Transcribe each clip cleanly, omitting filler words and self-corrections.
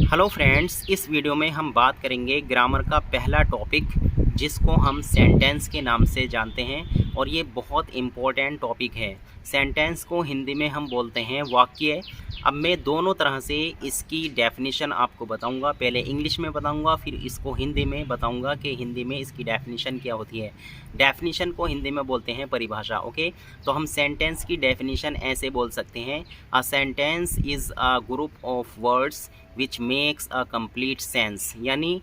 Hello friends, इस video में हम बात करेंगे ग्रामर का पहला टॉपिक जिसको हम सेंटेंस के नाम से जानते हैं और ये बहुत इम्पोर्टेंट टॉपिक है। सेंटेंस को हिंदी में हम बोलते हैं वाक्य। अब मैं दोनों तरह से इसकी डेफिनेशन आपको बताऊंगा। पहले इंग्लिश में बताऊंगा, फिर इसको हिंदी में बताऊंगा कि हिंदी में इसकी डेफिनेशन क्या होती है। डेफिनेशन को हिंदी में बोलते हैं परिभाषा। ओके, तो हम सेंटेंस की डेफिनेशन ऐसे बोल सकते हैं, a sentence is a group of words which makes a complete sense. यानी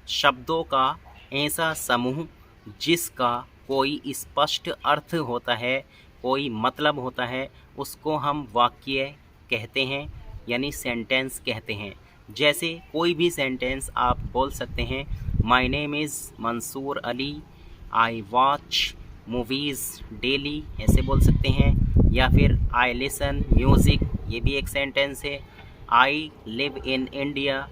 शब्दों का ऐसा समूह जिसका कोई स्पष्ट अर्थ होता है, कोई मतलब होता है, उसको हम वाक्य कहते हैं, यानी सेंटेंस कहते हैं। जैसे कोई भी सेंटेंस आप बोल सकते हैं, my name is Mansoor Ali, I watch movies daily, ऐसे बोल सकते हैं। या फिर आई लिसन म्यूज़िक, ये भी एक सेंटेंस है। आई लिव इन इंडिया,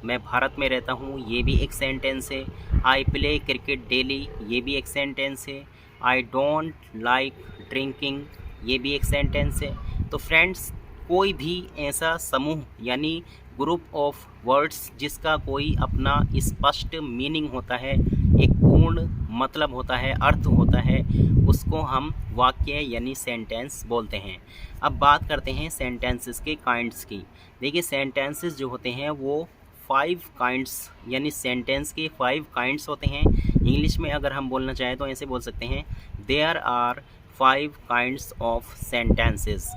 मैं भारत में रहता हूँ, ये भी एक सेंटेंस है। आई प्ले क्रिकेट डेली, ये भी एक सेंटेंस है। आई डोंट लाइक ड्रिंकिंग, ये भी एक सेंटेंस है। तो फ्रेंड्स, कोई भी ऐसा समूह यानी ग्रुप ऑफ वर्ड्स जिसका कोई अपना स्पष्ट मीनिंग होता है, एक पूर्ण मतलब होता है, अर्थ होता है, उसको हम वाक्य यानी सेंटेंस बोलते हैं। अब बात करते हैं सेंटेंसेस के काइंड्स की। देखिए, सेंटेंसेस जो होते हैं वो 5 काइंड्स यानी सेंटेंस के 5 काइंड्स होते हैं। इंग्लिश में अगर हम बोलना चाहें तो ऐसे बोल सकते हैं, there are 5 kinds of sentences.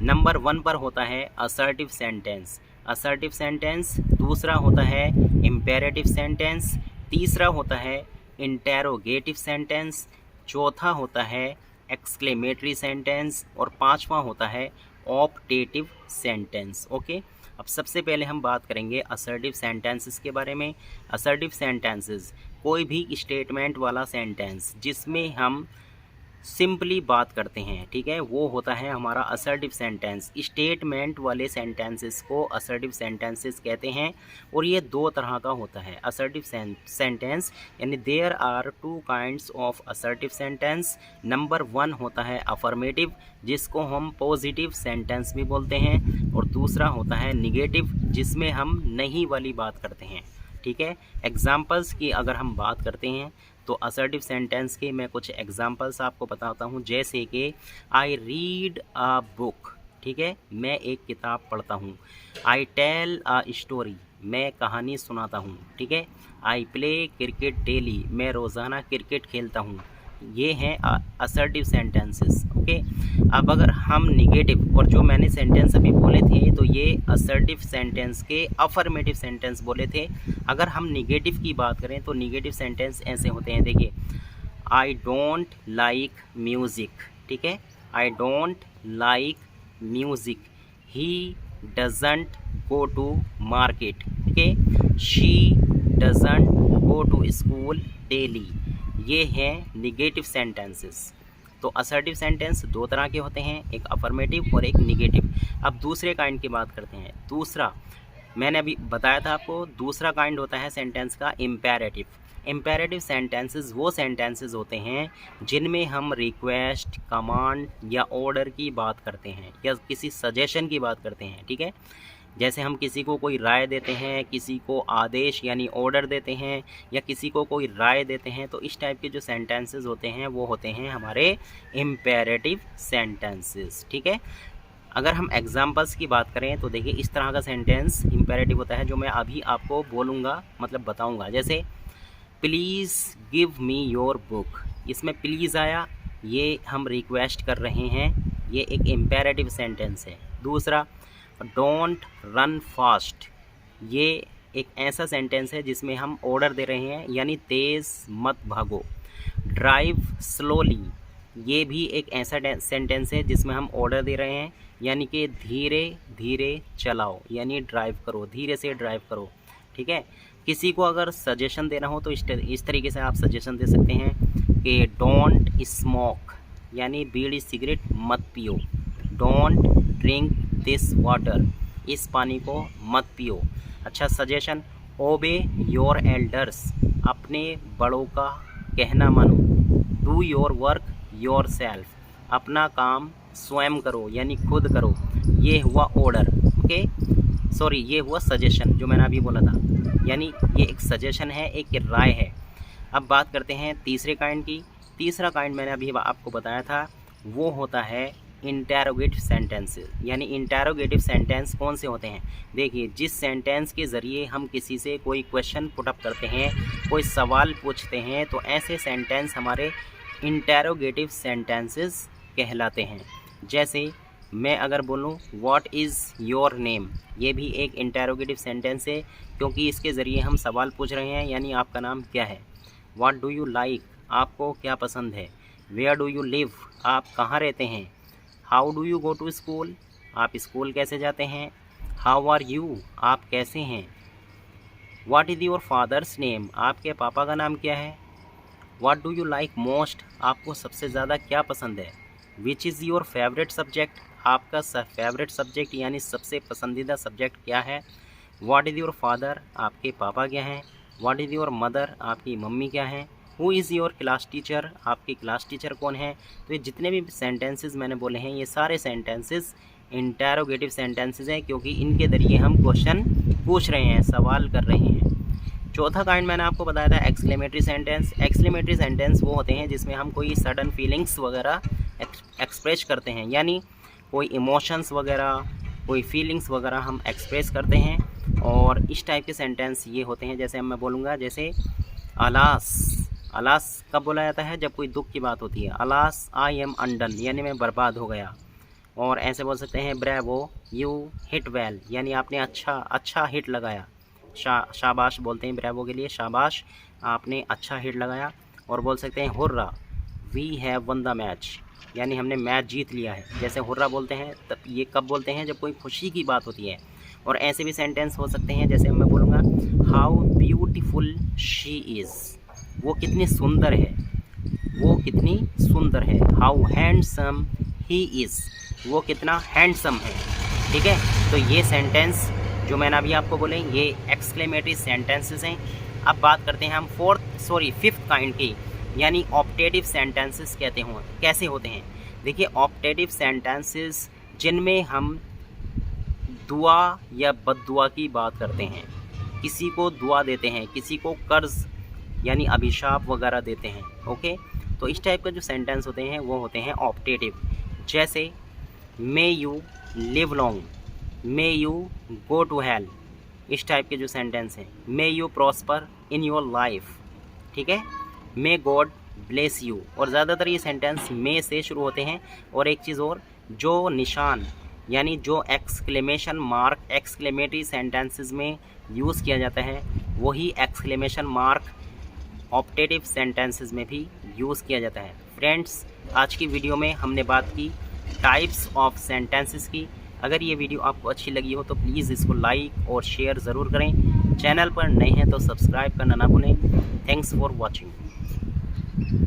Number 1 पर होता है असर्टिव सेंटेंस। Assertive sentence. दूसरा होता है इम्पेरेटिव सेंटेंस। तीसरा होता है इंटेरोगेटिव सेंटेंस। चौथा होता है एक्सक्लेमेटरी सेंटेंस और पांचवा होता है ऑप्टेटिव सेंटेंस। ओके, अब सबसे पहले हम बात करेंगे असर्टिव सेंटेंसेस के बारे में। असर्टिव सेंटेंसेस कोई भी स्टेटमेंट वाला सेंटेंस जिसमें हम सिंपली बात करते हैं, ठीक है, वो होता है हमारा असर्टिव सेंटेंस। स्टेटमेंट वाले सेंटेंसेस को असर्टिव सेंटेंसेस कहते हैं और ये 2 तरह का होता है असर्टिव सेंटेंस। यानी there are 2 kinds of assertive sentence. Number 1 होता है अफर्मेटिव, जिसको हम पॉजिटिव सेंटेंस भी बोलते हैं, और दूसरा होता है निगेटिव, जिसमें हम नहीं वाली बात करते हैं। ठीक है, एग्जाम्पल्स की अगर हम बात करते हैं तो असर्टिव सेंटेंस के मैं कुछ एग्जांपल्स आपको बताता हूँ। जैसे कि आई रीड अ बुक, ठीक है, मैं एक किताब पढ़ता हूँ। आई टेल अ स्टोरी, मैं कहानी सुनाता हूँ। ठीक है, आई प्ले क्रिकेट डेली, मैं रोज़ाना क्रिकेट खेलता हूँ। ये हैं असर्टिव सेंटेंसेस। ओके, अब अगर हम निगेटिव, और जो मैंने सेंटेंस अभी बोले थे तो ये असर्टिव सेंटेंस के अफर्मेटिव सेंटेंस बोले थे। अगर हम निगेटिव की बात करें तो निगेटिव सेंटेंस ऐसे होते हैं। देखिए, आई डोंट लाइक म्यूज़िक, ठीक है, I don't like music. He doesn't go to market, ठीक है, she doesn't go to school daily. ये हैं निगेटिव सेंटेंसेस। तो असर्टिव सेंटेंस 2 तरह के होते हैं, एक अफर्मेटिव और एक निगेटिव। अब दूसरे काइंड की बात करते हैं। दूसरा मैंने अभी बताया था आपको, दूसरा काइंड होता है सेंटेंस का इम्पेरेटिव। इम्पेरेटिव सेंटेंसेस वो सेंटेंसेस होते हैं जिनमें हम रिक्वेस्ट, कमांड या ऑर्डर की बात करते हैं या किसी सजेशन की बात करते हैं। ठीक है, जैसे हम किसी को कोई राय देते हैं, किसी को आदेश यानी ऑर्डर देते हैं, या किसी को कोई राय देते हैं, तो इस टाइप के जो सेंटेंसेस होते हैं वो होते हैं हमारे इम्पेरेटिव सेंटेंसेस। ठीक है, अगर हम एग्जाम्पल्स की बात करें तो देखिए, इस तरह का सेंटेंस इम्पेरेटिव होता है जो मैं अभी आपको बोलूँगा, मतलब बताऊँगा। जैसे please give me your book, इसमें प्लीज़ आया, ये हम रिक्वेस्ट कर रहे हैं, ये एक इम्पेरेटिव सेंटेंस है। दूसरा, डोंट रन फास्ट, ये एक ऐसा सेंटेंस है जिसमें हम ऑर्डर दे रहे हैं, यानी तेज़ मत भागो। ड्राइव स्लोली, ये भी एक ऐसा सेंटेंस है जिसमें हम ऑर्डर दे रहे हैं, यानी कि धीरे धीरे चलाओ, यानी ड्राइव करो, धीरे से ड्राइव करो। ठीक है, किसी को अगर सजेशन देना हो तो इस तरीके से आप सजेशन दे सकते हैं कि डोंट स्मोक, यानी बीड़ी सिगरेट मत पियो। डोंट ड्रिंक दिस वाटर, इस पानी को मत पियो। अच्छा सजेशन, ओबे योर एल्डर्स, अपने बड़ों का कहना मानो। Do your work your self, अपना काम स्वयं करो, यानी खुद करो। ये हुआ ऑर्डर। ओके, सॉरी ये हुआ सजेशन जो मैंने अभी बोला था, यानी ये एक सजेशन है, एक राय है। अब बात करते हैं तीसरे काइंड की। तीसरा काइंड मैंने अभी आपको बताया था, वो होता है इंटेरोगेटिव सेंटेंसेस। यानी इंटेरोगेटिव सेंटेंस कौन से होते हैं? देखिए, जिस सेंटेंस के ज़रिए हम किसी से कोई क्वेश्चन पुटअप करते हैं, कोई सवाल पूछते हैं, तो ऐसे सेंटेंस हमारे इंटेरोगेटिव सेंटेंसेस कहलाते हैं। जैसे मैं अगर बोलूँ व्हाट इज़ योर नेम, ये भी एक इंटेरोगेटिव सेंटेंस है, क्योंकि इसके ज़रिए हम सवाल पूछ रहे हैं, यानी आपका नाम क्या है। व्हाट डू यू लाइक, आपको क्या पसंद है। वेयर डू यू लिव, आप कहाँ रहते हैं। How do you go to school, आप स्कूल कैसे जाते हैं। हाउ आर यू, आप कैसे हैं। What is your father's name, आपके पापा का नाम क्या है। What do you like most, आपको सबसे ज़्यादा क्या पसंद है। Which is your favourite subject, आपका फेवरेट सब्जेक्ट यानी सबसे पसंदीदा सब्जेक्ट क्या है। व्हाट इज़ योर फादर, आपके पापा क्या हैं। व्हाट इज़ योर मदर, आपकी मम्मी क्या हैं। Who is your class teacher, आपकी क्लास टीचर कौन है। तो ये जितने भी सेंटेंसेस मैंने बोले हैं, ये सारे सेंटेंसेस इंटेरोगेटिव सेंटेंसेस हैं, क्योंकि इनके ज़रिए हम क्वेश्चन पूछ रहे हैं, सवाल कर रहे हैं। चौथा काइंड मैंने आपको बताया था एक्सक्लेमेटरी सेंटेंस। एक्सक्लेमेटरी सेंटेंस वो होते हैं जिसमें हम कोई सडन फीलिंग्स वगैरह एक्सप्रेस करते हैं, यानी कोई इमोशंस वगैरह, कोई फीलिंग्स वगैरह हम एक्सप्रेस करते हैं। और इस टाइप के सेंटेंस ये होते हैं, जैसे मैं बोलूँगा, जैसे अलास। अलास कब बोला जाता है? जब कोई दुख की बात होती है। अलास आई एम अनडन, यानी मैं बर्बाद हो गया। और ऐसे बोल सकते हैं ब्रेवो यू हिट वेल, यानी आपने अच्छा हिट लगाया। शाबाश बोलते हैं ब्रेवो के लिए, शाबाश आपने अच्छा हिट लगाया। और बोल सकते हैं hurrah we have won the match, यानी हमने मैच जीत लिया है। जैसे हुर्रा बोलते हैं, तब ये कब बोलते हैं? जब कोई खुशी की बात होती है। और ऐसे भी सेंटेंस हो सकते हैं, जैसे मैं बोलूँगा हाउ ब्यूटीफुल शी इज़, वो कितनी सुंदर है, वो कितनी सुंदर है। हाउ हैंडसम ही इज़, वो कितना हैंडसम है। ठीक है, तो ये सेंटेंस जो मैंने अभी आपको बोले, ये एक्सक्लेमेटरी सेंटेंसेस हैं। अब बात करते हैं हम फिफ्थ काइंड की, यानी ऑप्टेटिव सेंटेंसेस कैसे होते हैं। देखिए, ऑप्टेटिव सेंटेंसेस जिनमें हम दुआ या बद्दुआ की बात करते हैं, किसी को दुआ देते हैं, किसी को कर्ज यानी अभिशाप वगैरह देते हैं। ओके, तो इस टाइप का जो सेंटेंस होते हैं वो होते हैं ऑप्टेटिव। जैसे may you live long, may you go to hell, इस टाइप के जो सेंटेंस हैं। May you prosper in your life, ठीक है। मे गॉड ब्लेस यू, और ज़्यादातर ये सेंटेंस मे से शुरू होते हैं। और एक चीज़ और, जो निशान यानी जो एक्सक्लेमेशन मार्क एक्सक्लेमेटरी सेंटेंसेस में यूज़ किया जाता है, वही एक्सक्लेमेशन मार्क ऑप्टेटिव सेंटेंसेस में भी यूज़ किया जाता है। फ्रेंड्स, आज की वीडियो में हमने बात की टाइप्स ऑफ सेंटेंसेस की। अगर ये वीडियो आपको अच्छी लगी हो तो प्लीज़ इसको लाइक और शेयर ज़रूर करें। चैनल पर नए हैं तो सब्सक्राइब करना ना भूलें। Thanks for watching.